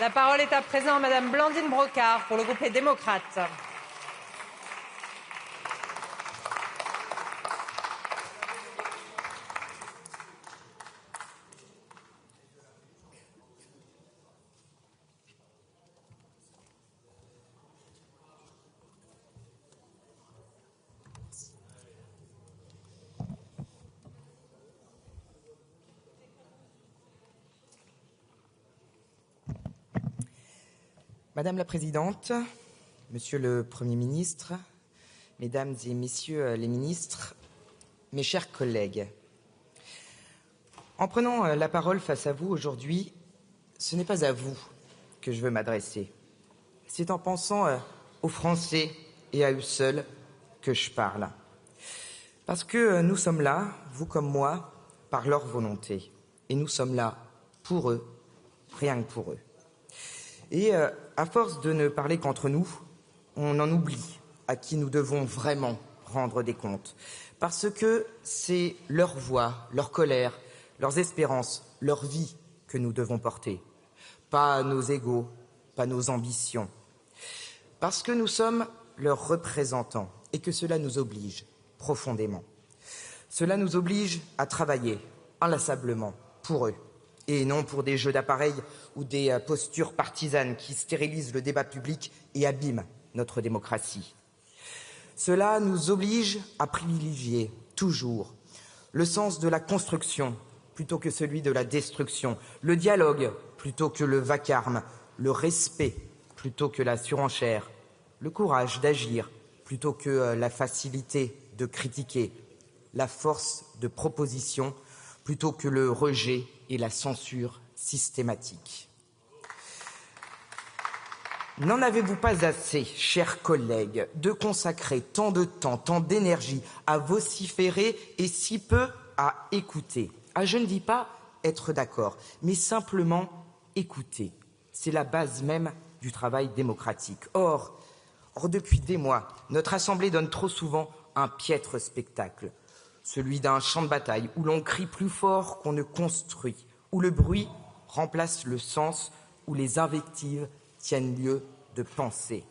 La parole est à présent à Madame Blandine Brocard pour le groupe Les Démocrates. Madame la Présidente, Monsieur le Premier ministre, Mesdames et Messieurs les ministres, mes chers collègues, en prenant la parole face à vous aujourd'hui, ce n'est pas à vous que je veux m'adresser. C'est en pensant aux Français et à eux seuls que je parle. Parce que nous sommes là, vous comme moi, par leur volonté. Et nous sommes là pour eux, rien que pour eux. Et à force de ne parler qu'entre nous, on en oublie à qui nous devons vraiment rendre des comptes. Parce que c'est leur voix, leur colère, leurs espérances, leur vie que nous devons porter. Pas nos égos, pas nos ambitions. Parce que nous sommes leurs représentants et que cela nous oblige profondément. Cela nous oblige à travailler inlassablement pour eux. Et non pour des jeux d'appareils ou des postures partisanes qui stérilisent le débat public et abîment notre démocratie. Cela nous oblige à privilégier toujours le sens de la construction plutôt que celui de la destruction, le dialogue plutôt que le vacarme, le respect plutôt que la surenchère, le courage d'agir plutôt que la facilité de critiquer, la force de proposition plutôt que le rejet et la censure systématique. N'en avez-vous pas assez, chers collègues, de consacrer tant de temps, tant d'énergie à vociférer et si peu à écouter? Je ne dis pas être d'accord, mais simplement écouter. C'est la base même du travail démocratique. Or, depuis des mois, notre Assemblée donne trop souvent un piètre spectacle. Celui d'un champ de bataille où l'on crie plus fort qu'on ne construit, où le bruit remplace le sens, où les invectives tiennent lieu de pensée.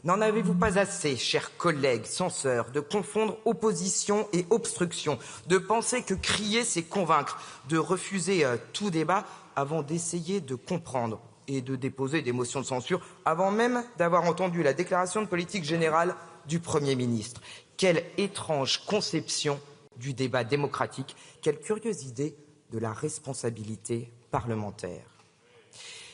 N'en avez-vous pas assez, chers collègues censeurs, de confondre opposition et obstruction, de penser que crier c'est convaincre, de refuser tout débat avant d'essayer de comprendre et de déposer des motions de censure avant même d'avoir entendu la déclaration de politique générale du Premier ministre? Quelle étrange conception du débat démocratique, quelle curieuse idée de la responsabilité parlementaire.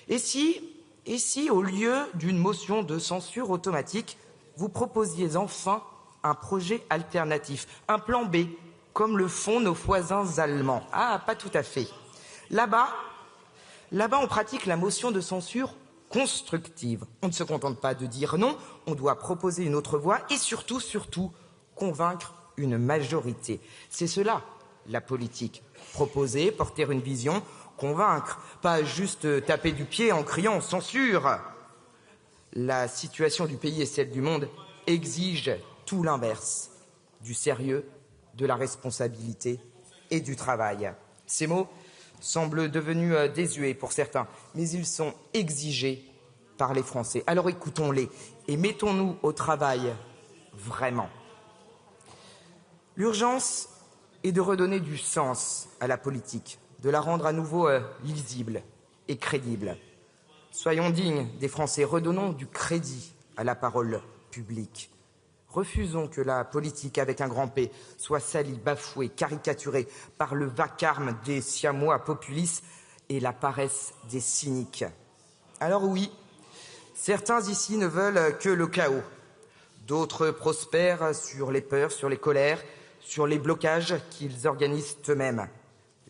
Et si, au lieu d'une motion de censure automatique, vous proposiez enfin un projet alternatif, un plan B, comme le font nos voisins allemands? Pas tout à fait. Là-bas, on pratique la motion de censure constructive. On ne se contente pas de dire non, on doit proposer une autre voie et surtout, convaincre une majorité. C'est cela, la politique. Proposer, porter une vision, convaincre, pas juste taper du pied en criant « censure ». La situation du pays et celle du monde exigent tout l'inverse, du sérieux, de la responsabilité et du travail. Ces mots semblent devenus désuets pour certains, mais ils sont exigés par les Français. Alors écoutons-les et mettons-nous au travail vraiment. L'urgence est de redonner du sens à la politique, de la rendre à nouveau lisible et crédible. Soyons dignes des Français, redonnons du crédit à la parole publique. Refusons que la politique, avec un grand P, soit salie, bafouée, caricaturée par le vacarme des siamois populistes et la paresse des cyniques. Alors oui, certains ici ne veulent que le chaos. D'autres prospèrent sur les peurs, sur les colères, sur les blocages qu'ils organisent eux-mêmes.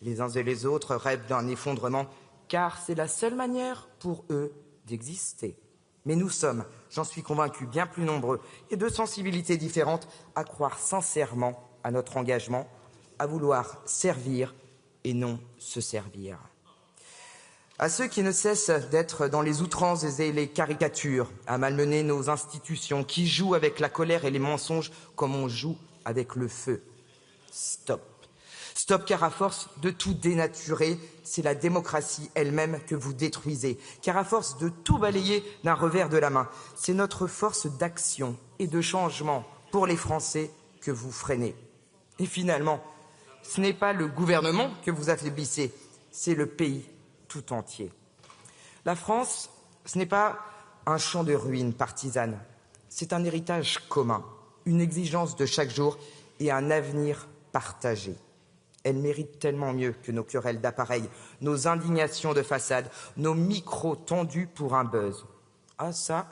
Les uns et les autres rêvent d'un effondrement, car c'est la seule manière pour eux d'exister. Mais nous sommes, j'en suis convaincu, bien plus nombreux et de sensibilités différentes à croire sincèrement à notre engagement, à vouloir servir et non se servir. À ceux qui ne cessent d'être dans les outrances et les caricatures, à malmener nos institutions, qui jouent avec la colère et les mensonges comme on joue avec le feu. Stop. Stop, car à force de tout dénaturer, c'est la démocratie elle-même que vous détruisez. Car à force de tout balayer d'un revers de la main, c'est notre force d'action et de changement pour les Français que vous freinez. Et finalement, ce n'est pas le gouvernement que vous affaiblissez, c'est le pays tout entier. La France, ce n'est pas un champ de ruines partisanes, c'est un héritage commun, une exigence de chaque jour et un avenir partagé. Elle mérite tellement mieux que nos querelles d'appareil, nos indignations de façade, nos micros tendus pour un buzz. Ah ça,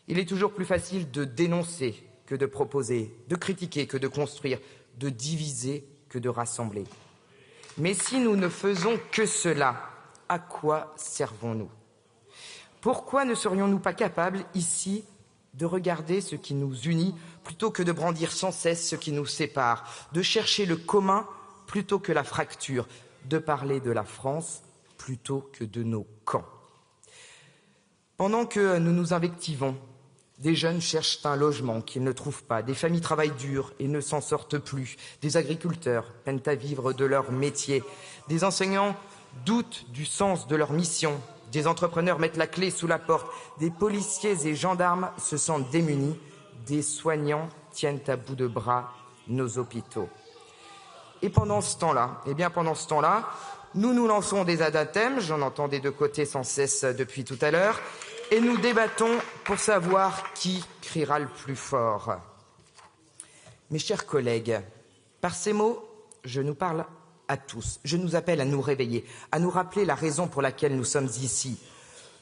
il est toujours plus facile de dénoncer que de proposer, de critiquer que de construire, de diviser que de rassembler. Mais si nous ne faisons que cela, à quoi servons-nous? Pourquoi ne serions-nous pas capables, ici, de regarder ce qui nous unit plutôt que de brandir sans cesse ce qui nous sépare, de chercher le commun plutôt que la fracture, de parler de la France plutôt que de nos camps? Pendant que nous nous invectivons, des jeunes cherchent un logement qu'ils ne trouvent pas, des familles travaillent dur et ne s'en sortent plus, des agriculteurs peinent à vivre de leur métier, des enseignants doutent du sens de leur mission, des entrepreneurs mettent la clé sous la porte, des policiers et gendarmes se sentent démunis, des soignants tiennent à bout de bras nos hôpitaux. Et pendant ce temps-là, nous nous lançons des anathèmes, j'en entends des deux côtés sans cesse depuis tout à l'heure, et nous débattons pour savoir qui criera le plus fort. Mes chers collègues, par ces mots, je nous parle à tous. Je nous appelle à nous réveiller, à nous rappeler la raison pour laquelle nous sommes ici.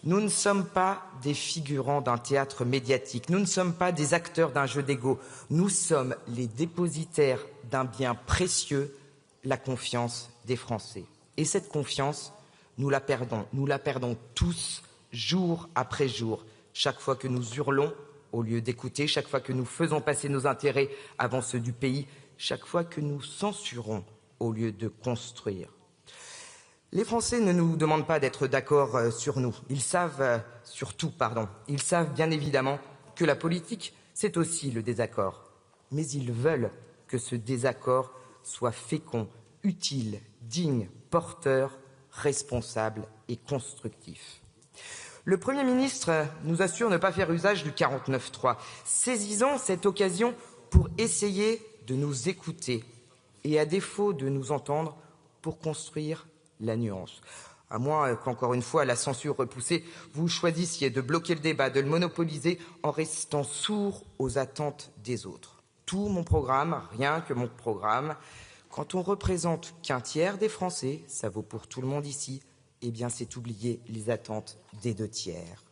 Nous ne sommes pas des figurants d'un théâtre médiatique, nous ne sommes pas des acteurs d'un jeu d'ego, nous sommes les dépositaires d'un bien précieux, la confiance des Français. Et cette confiance, nous la perdons tous, jour après jour, chaque fois que nous hurlons au lieu d'écouter, chaque fois que nous faisons passer nos intérêts avant ceux du pays, chaque fois que nous censurons au lieu de construire. Les Français ne nous demandent pas d'être d'accord sur nous. Ils savent Ils savent bien évidemment que la politique, c'est aussi le désaccord. Mais ils veulent que ce désaccord soit fécond, utile, digne, porteur, responsable et constructif. Le Premier ministre nous assure ne pas faire usage du 49.3. Saisissons cette occasion pour essayer de nous écouter et, à défaut de nous entendre, pour construire la nuance. À moins qu'encore une fois, la censure repoussée, vous choisissiez de bloquer le débat, de le monopoliser en restant sourd aux attentes des autres. Tout mon programme, rien que mon programme, quand on représente qu'un tiers des Français, ça vaut pour tout le monde ici, eh bien c'est oublier les attentes des 2 tiers.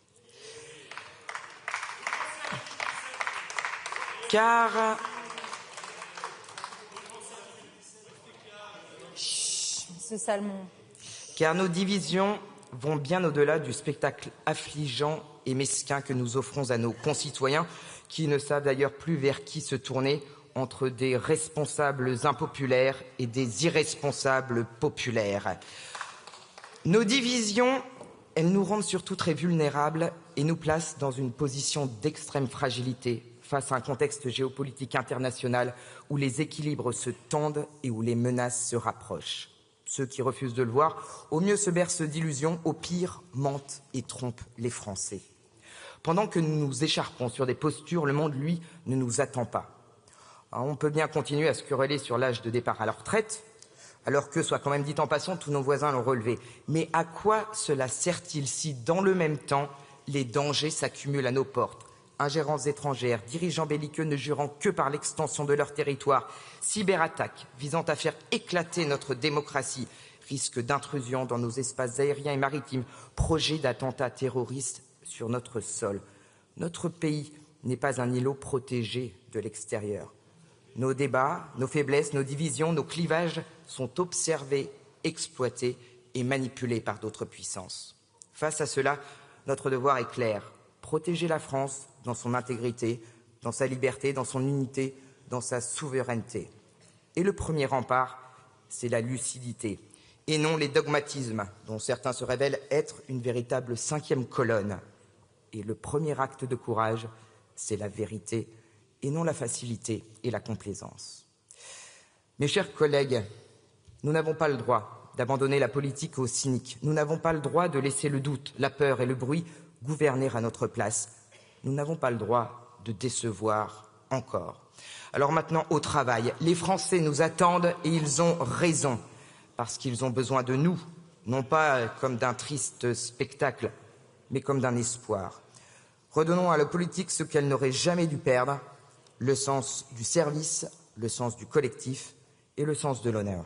Car nos divisions vont bien au-delà du spectacle affligeant et mesquin que nous offrons à nos concitoyens, qui ne savent d'ailleurs plus vers qui se tourner entre des responsables impopulaires et des irresponsables populaires. Nos divisions, elles nous rendent surtout très vulnérables et nous placent dans une position d'extrême fragilité face à un contexte géopolitique international où les équilibres se tendent et où les menaces se rapprochent. Ceux qui refusent de le voir, au mieux se bercent d'illusions, au pire mentent et trompent les Français. Pendant que nous nous écharpons sur des postures, le monde, lui, ne nous attend pas. Alors, on peut bien continuer à se quereller sur l'âge de départ à la retraite, alors que, soit quand même dit en passant, tous nos voisins l'ont relevé. Mais à quoi cela sert-il si, dans le même temps, les dangers s'accumulent à nos portes? Ingérences étrangères, dirigeants belliqueux ne jurant que par l'extension de leur territoire, cyberattaques visant à faire éclater notre démocratie, risque d'intrusion dans nos espaces aériens et maritimes, projets d'attentats terroristes sur notre sol. Notre pays n'est pas un îlot protégé de l'extérieur. Nos débats, nos faiblesses, nos divisions, nos clivages sont observés, exploités et manipulés par d'autres puissances. Face à cela, notre devoir est clair. Protéger la France dans son intégrité, dans sa liberté, dans son unité, dans sa souveraineté. Et le premier rempart, c'est la lucidité, et non les dogmatismes, dont certains se révèlent être une véritable 5e colonne. Et le premier acte de courage, c'est la vérité, et non la facilité et la complaisance. Mes chers collègues, Nous n'avons pas le droit d'abandonner la politique aux cyniques. Nous n'avons pas le droit de laisser le doute, la peur et le bruit gouverner à notre place. Nous n'avons pas le droit de décevoir encore. Alors maintenant, au travail. Les Français nous attendent et ils ont raison, parce qu'ils ont besoin de nous, non pas comme d'un triste spectacle, mais comme d'un espoir. Redonnons à la politique ce qu'elle n'aurait jamais dû perdre, le sens du service, le sens du collectif et le sens de l'honneur.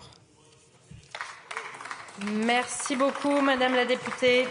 Merci beaucoup, Madame la députée.